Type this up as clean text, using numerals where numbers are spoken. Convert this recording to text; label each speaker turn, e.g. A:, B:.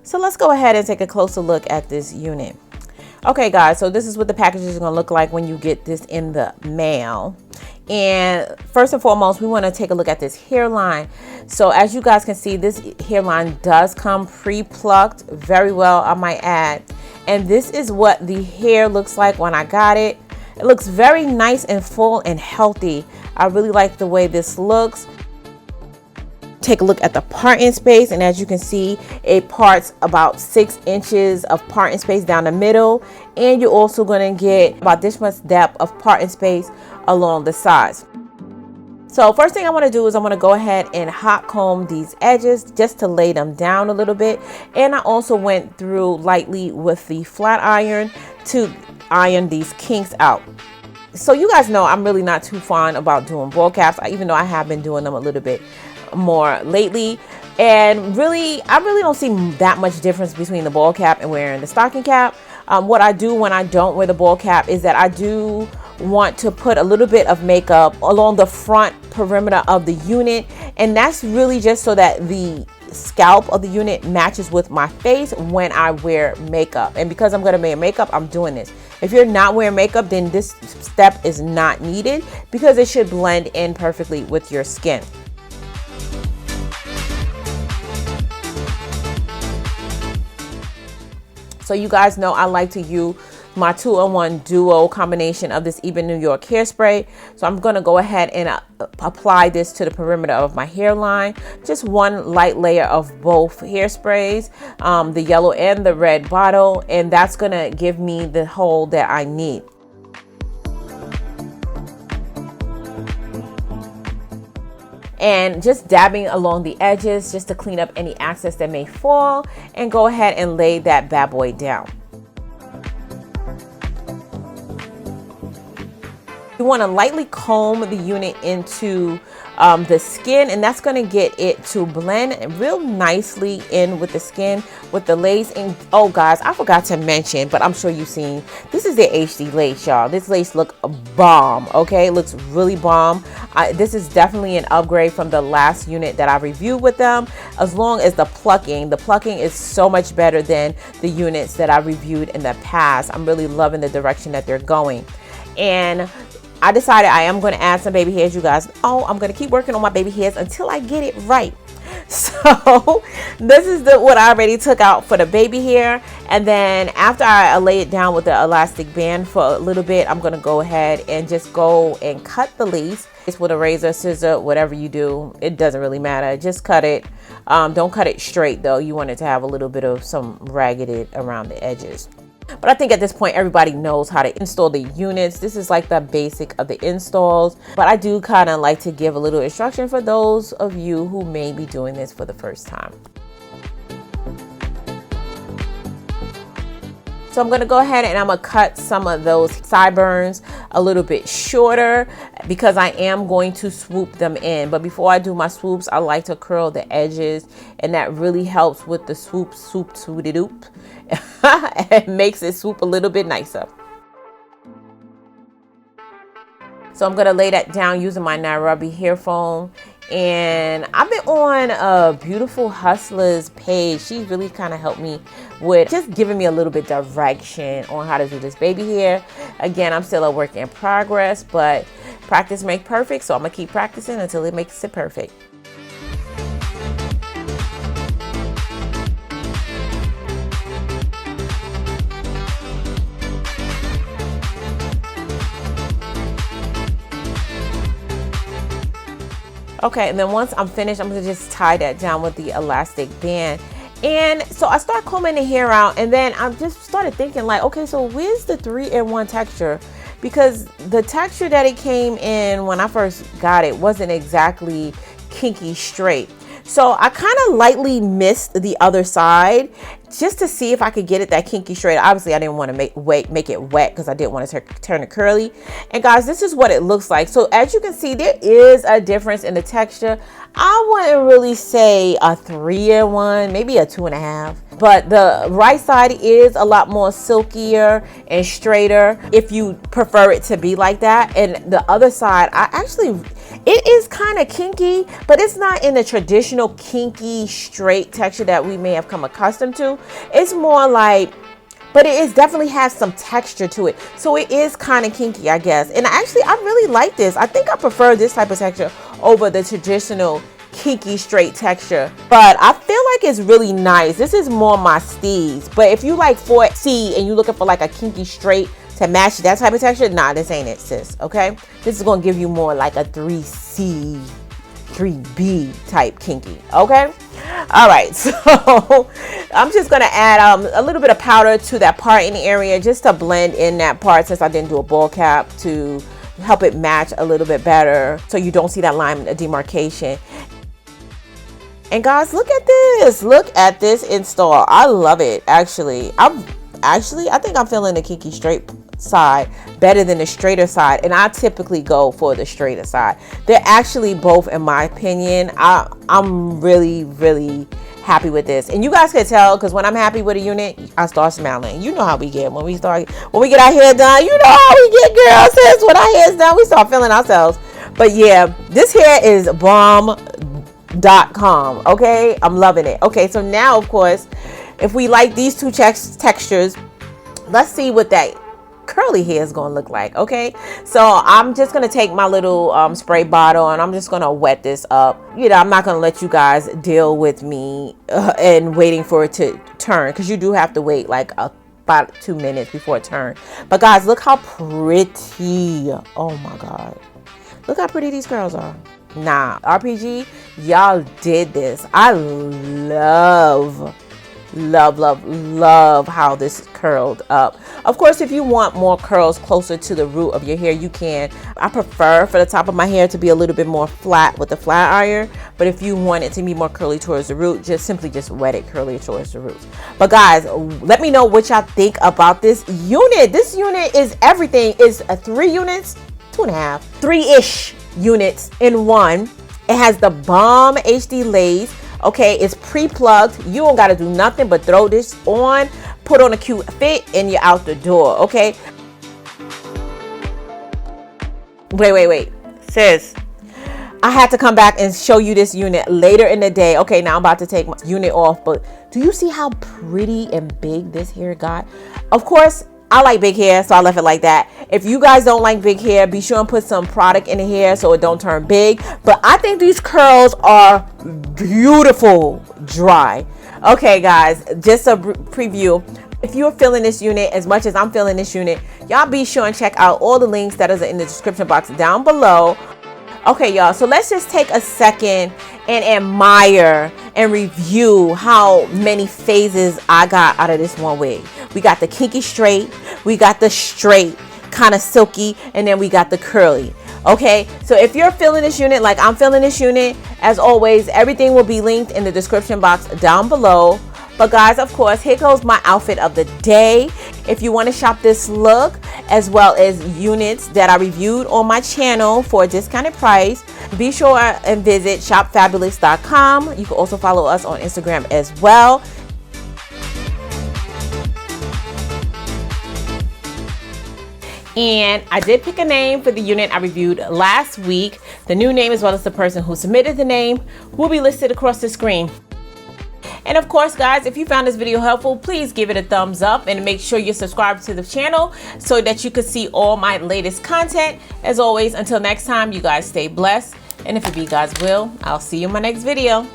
A: So let's go ahead and take a closer look at this unit. Okay guys, so this is what the package is going to look like when you get this in the mail. And first and foremost, we want to take a look at this hairline. So as you guys can see, this hairline does come pre-plucked very well, I might add. And this is what the hair looks like when I got it. It looks very nice and full and healthy. I really like the way this looks. Take a look at the parting space, and as you can see, it parts about 6 inches of parting space down the middle, and you're also going to get about this much depth of parting space along the sides. So first thing I want to do is I want to go ahead and hot comb these edges just to lay them down a little bit, and I also went through lightly with the flat iron to iron these kinks out. So you guys know I'm really not too fond about doing ball caps, even though I have been doing them a little bit more lately. And really, I really don't see that much difference between the ball cap and wearing the stocking cap. What I do when I don't wear the ball cap is that I do want to put a little bit of makeup along the front perimeter of the unit, and that's really just so that the scalp of the unit matches with my face when I wear makeup. And because I'm going to wear makeup, I'm doing this. If you're not wearing makeup, then this step is not needed because it should blend in perfectly with your skin. So you guys know I like to use my 2-in-1 duo combination of this Even New York hairspray. So I'm going to go ahead and apply this to the perimeter of my hairline. Just one light layer of both hairsprays, the yellow and the red bottle, and that's going to give me the hold that I need. And just dabbing along the edges just to clean up any excess that may fall, and go ahead and lay that bad boy down. You want to lightly comb the unit into the skin, and that's going to get it to blend real nicely in with the skin with the lace. And oh guys, I forgot to mention, but I'm sure you've seen, this is the HD lace, y'all. This lace look bomb. Okay, it looks really bomb. This is definitely an upgrade from the last unit that I reviewed with them, as long as the plucking is so much better than the units that I reviewed in the past. I'm really loving the direction that they're going. And I decided I am going to add some baby hairs, you guys. Oh, I'm going to keep working on my baby hairs until I get it right. So this is what I already took out for the baby hair. And then after I lay it down with the elastic band for a little bit, I'm going to go ahead and just go and cut the lace. It's with a razor, scissor, whatever you do. It doesn't really matter. Just cut it. Don't cut it straight though. You want it to have a little bit of some ragged around the edges. But I think at this point, everybody knows how to install the units. This is like the basic of the installs. But I do kind of like to give a little instruction for those of you who may be doing this for the first time. So I'm going to go ahead and I'm going to cut some of those sideburns a little bit shorter because I am going to swoop them in. But before I do my swoops, I like to curl the edges, and that really helps with the swoop, swoop-swoop-de-doop. It makes it swoop a little bit nicer. So I'm going to lay that down using my Nairobi hair foam. And I've been on Beautiful Hustlers page. She's really kind of helped me with just giving me a little bit direction on how to do this baby hair. Again, I'm still a work in progress, but practice makes perfect. So I'm going to keep practicing until it makes it perfect. Okay, and then once I'm finished, I'm gonna just tie that down with the elastic band. And so I start combing the hair out, and then I just started thinking like, okay, so where's the 3-in-1 texture? Because the texture that it came in when I first got it wasn't exactly kinky straight. So I kind of lightly missed the other side just to see if I could get it that kinky straight. Obviously, I didn't want to make it wet because I didn't want to turn it curly. And guys, this is what it looks like. So as you can see, there is a difference in the texture. I wouldn't really say a 3-in-1, maybe a 2.5. But the right side is a lot more silkier and straighter if you prefer it to be like that. And the other side, It is kind of kinky, but it's not in the traditional kinky straight texture that we may have come accustomed to. It's more like, but it is definitely has some texture to it. So it is kind of kinky, I guess. And actually, I really like this. I think I prefer this type of texture over the traditional kinky straight texture. But I feel like it's really nice. This is more my steez. But if you like 4C and you're looking for like a kinky straight to match that type of texture, nah, this ain't it, sis. Okay? This is going to give you more like a 3C, 3B type kinky. Okay? All right, so I'm just gonna add a little bit of powder to that part in the area just to blend in that part, since I didn't do a ball cap, to help it match a little bit better so you don't see that line demarcation. And guys, look at this. Look at this install. I love it. Actually, I think I'm feeling the kinky straight side better than the straighter side, and I typically go for the straighter side. They're actually both, in my opinion. I'm really happy with this, and you guys can tell because when I'm happy with a unit, I start smiling. You know how we get when we get our hair done. You know how we get, girls. Sis, when our hair's done, we start feeling ourselves. But yeah, this hair is bomb.com. Okay, I'm loving it. Okay, so now of course, if we like these two textures, let's see what that curly hair is gonna look like. Okay, so I'm just gonna take my little spray bottle and I'm just gonna wet this up. You know, I'm not gonna let you guys deal with me and waiting for it to turn, because you do have to wait like about 2 minutes before it turns. But guys, look how pretty. Oh my god, look how pretty these curls are. Nah, RPG, y'all did this. I love how this curled up. Of course, if you want more curls closer to the root of your hair, you can. I prefer for the top of my hair to be a little bit more flat with the flat iron, but if you want it to be more curly towards the root, just wet it curly towards the roots. But guys, let me know what y'all think about this unit. This unit is everything. It's 3 units, 2.5, 3-ish units in one. It has the bomb HD lace. Okay, it's pre-plugged. You don't got to do nothing but throw this on, put on a cute fit, and you're out the door. Okay. Wait. Sis, I had to come back and show you this unit later in the day. Okay, now I'm about to take my unit off, but do you see how pretty and big this hair got? Of course, I like big hair, so I left it like that. If you guys don't like big hair, be sure and put some product in the hair so it don't turn big. But I think these curls are beautiful dry. Okay, guys, just a preview. If you're feeling this unit as much as I'm feeling this unit, y'all be sure and check out all the links that is in the description box down below. Okay, y'all, so let's just take a second and admire and review how many phases I got out of this one wig. We got the kinky straight, we got the straight, kind of silky, and then we got the curly. Okay, so if you're feeling this unit like I'm feeling this unit, as always, everything will be linked in the description box down below. But guys, of course, here goes my outfit of the day. If you want to shop this look, as well as units that I reviewed on my channel for a discounted price, be sure and visit shopfabulous.com. You can also follow us on Instagram as well. And I did pick a name for the unit I reviewed last week. The new name, as well as the person who submitted the name, will be listed across the screen. And of course, guys, if you found this video helpful, please give it a thumbs up and make sure you're subscribed to the channel so that you can see all my latest content. As always, until next time, you guys stay blessed. And if it be God's will, I'll see you in my next video.